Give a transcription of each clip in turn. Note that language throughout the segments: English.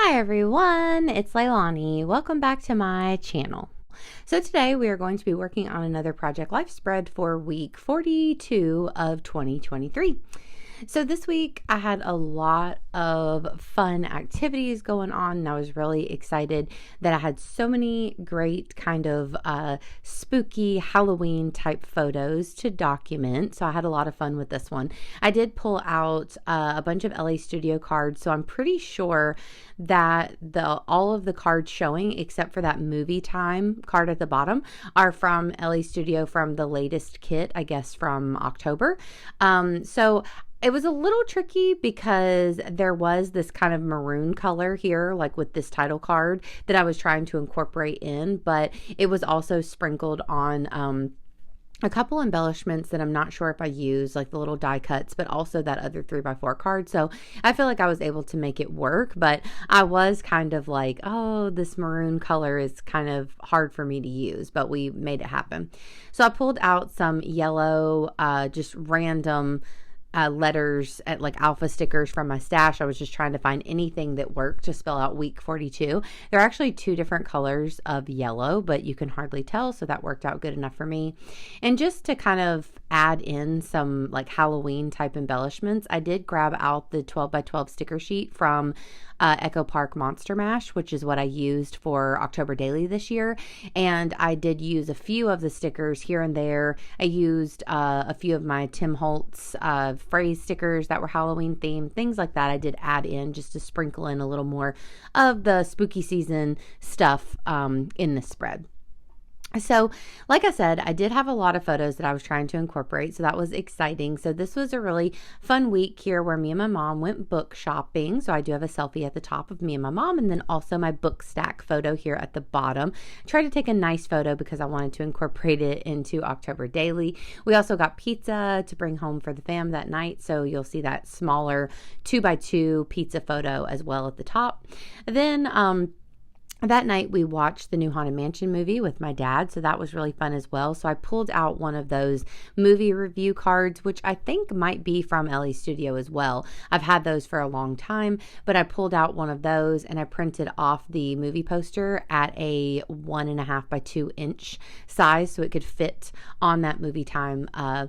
Hi everyone, it's Leilani. Welcome back to my channel. So today we are going to be working on another Project Life spread for week 42 of 2023. So this week I had a lot of fun activities going on, and I was really excited that I had so many great kind of spooky Halloween type photos to document. So I had a lot of fun with this one. I did pull out a bunch of LA Studio cards, so I'm pretty sure that all of the cards showing, except for that movie time card at the bottom, are from LA Studio from the latest kit, I guess from October. So it was a little tricky because there was this kind of maroon color here, like with this title card that I was trying to incorporate in, but it was also sprinkled on a couple embellishments that I'm not sure if I used, like the little die cuts, but also that other 3x4 card. So I feel like I was able to make it work, but I was kind of like, oh, this maroon color is kind of hard for me to use, but we made it happen. So I pulled out some yellow, just random letters at like alpha stickers from my stash. I was just trying to find anything that worked to spell out week 42. There are actually two different colors of yellow, but you can hardly tell, so that worked out good enough for me. And just to kind of add in some like Halloween type embellishments, I did grab out the 12x12 sticker sheet from Echo Park Monster Mash, which is what I used for October Daily this year. And I did use a few of the stickers here and there. I used a few of my Tim Holtz phrase stickers that were Halloween themed, things like that. I did add in just to sprinkle in a little more of the spooky season stuff in this spread. So, like I said, I did have a lot of photos that I was trying to incorporate, so that was exciting. So this was a really fun week here where me and my mom went book shopping. So I do have a selfie at the top of me and my mom, and then also my book stack photo here at the bottom. I tried to take a nice photo because I wanted to incorporate it into October Daily. We also got pizza to bring home for the fam that night, so you'll see that smaller 2x2 pizza photo as well at the top. Then, that night we watched the new Haunted Mansion movie with my dad, so that was really fun as well. So I pulled out one of those movie review cards, which I think might be from LA Studio as well. I've had those for a long time, but I pulled out one of those and I printed off the movie poster at a 1.5 by 2 inch size so it could fit on that movie time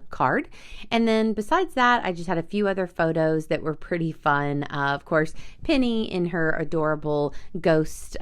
card. And then besides that, I just had a few other photos that were pretty fun. Of course, Penny in her adorable ghost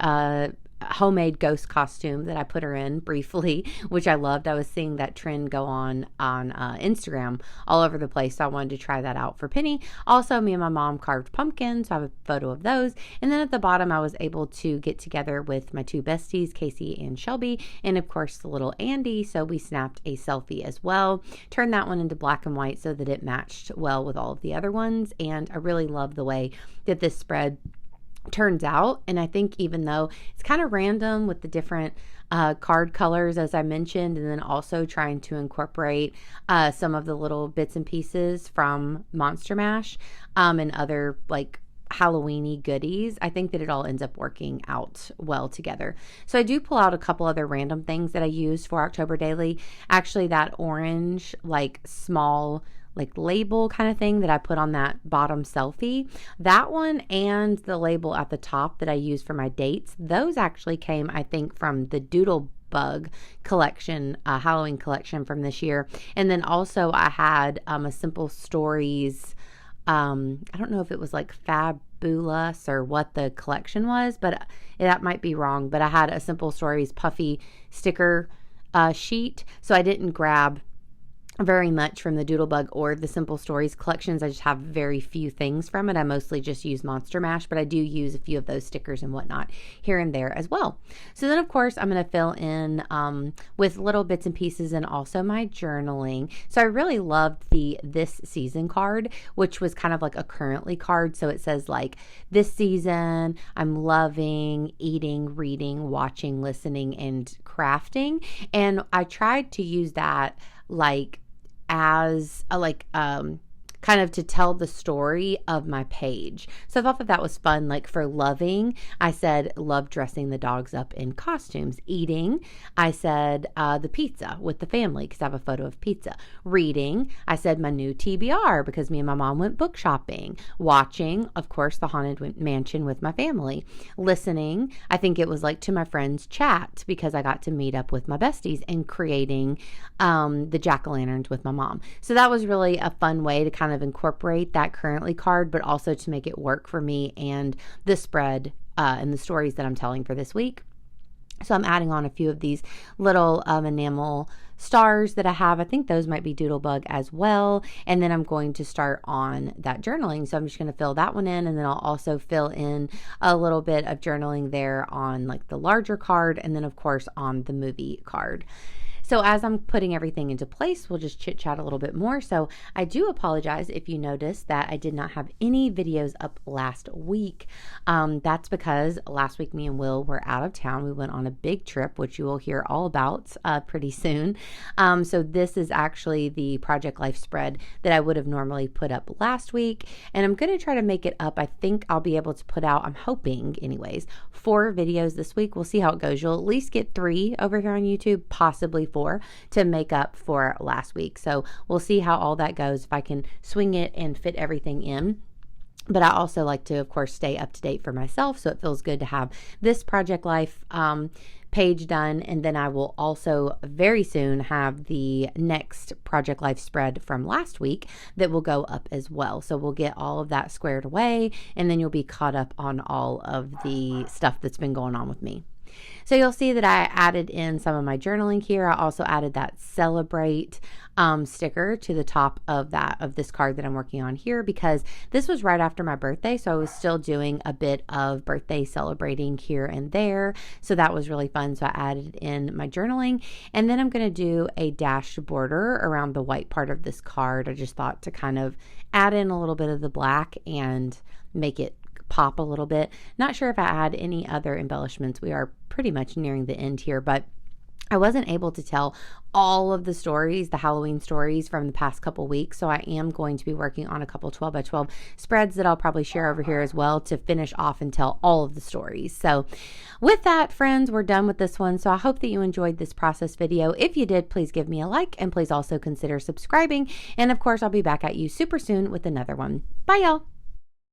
homemade ghost costume that I put her in briefly, which I loved. I was seeing that trend go on Instagram all over the place, so I wanted to try that out for Penny. Also, me and my mom carved pumpkins, so I have a photo of those. And then at the bottom, I was able to get together with my two besties, Casey and Shelby, and of course the little Andy, so we snapped a selfie as well. Turned that one into black and white so that it matched well with all of the other ones, and I really love the way that this spread turns out. And I think even though it's kind of random with the different card colors, as I mentioned, and then also trying to incorporate some of the little bits and pieces from Monster Mash and other like Halloweeny goodies, I think that it all ends up working out well together. So I do pull out a couple other random things that I used for October Daily. Actually, that orange like small like label kind of thing that I put on that bottom selfie, that one and the label at the top that I use for my dates, those actually came, I think, from the Doodlebug collection, Halloween collection from this year. And then also I had a Simple Stories, I don't know if it was like Fabulous or what the collection was, but that might be wrong, but I had a Simple Stories puffy sticker sheet, so I didn't grab very much from the Doodlebug or the Simple Stories collections. I just have very few things from it. I mostly just use Monster Mash, but I do use a few of those stickers and whatnot here and there as well. So then, of course, I'm going to fill in with little bits and pieces and also my journaling. So I really loved the This Season card, which was kind of like a currently card. So it says like, this season, I'm loving eating, reading, watching, listening, and crafting. And I tried to use that like as a kind of to tell the story of my page. So I thought that that was fun. Like for loving, I said love dressing the dogs up in costumes. Eating, I said the pizza with the family because I have a photo of pizza. Reading, I said my new TBR because me and my mom went book shopping. Watching, of course, the Haunted Mansion with my family. Listening, I think it was like to my friends' chat because I got to meet up with my besties, and creating the jack-o'-lanterns with my mom. So that was really a fun way to kind of incorporate that currently card, but also to make it work for me and the spread and the stories that I'm telling for this week. So I'm adding on a few of these little enamel stars that I have. I think those might be Doodlebug as well. And then I'm going to start on that journaling. So I'm just going to fill that one in, and then I'll also fill in a little bit of journaling there on like the larger card, and then of course on the movie card. So as I'm putting everything into place, we'll just chit chat a little bit more. So I do apologize if you noticed that I did not have any videos up last week. That's because last week me and Will were out of town. We went on a big trip, which you will hear all about pretty soon. So this is actually the Project Life spread that I would have normally put up last week. And I'm going to try to make it up. I think I'll be able to put out, I'm hoping anyways, 4 videos this week. We'll see how it goes. You'll at least get 3 over here on YouTube, possibly 4, to make up for last week. So we'll see how all that goes, if I can swing it and fit everything in. But I also like to, of course, stay up to date for myself. So it feels good to have this Project Life page done. And then I will also very soon have the next Project Life spread from last week that will go up as well. So we'll get all of that squared away, and then you'll be caught up on all of the stuff that's been going on with me. So you'll see that I added in some of my journaling here. I also added that celebrate sticker to the top of this card that I'm working on here, because this was right after my birthday. So I was still doing a bit of birthday celebrating here and there. So that was really fun. So I added in my journaling, and then I'm going to do a dashed border around the white part of this card. I just thought to kind of add in a little bit of the black and make it pop a little bit. Not sure if I add any other embellishments. We are pretty much nearing the end here, but I wasn't able to tell all of the stories, the Halloween stories from the past couple weeks. So I am going to be working on a couple 12 by 12 spreads that I'll probably share over here as well to finish off and tell all of the stories. So with that, friends, we're done with this one. So I hope that you enjoyed this process video. If you did, please give me a like, and please also consider subscribing. And of course, I'll be back at you super soon with another one. Bye, y'all.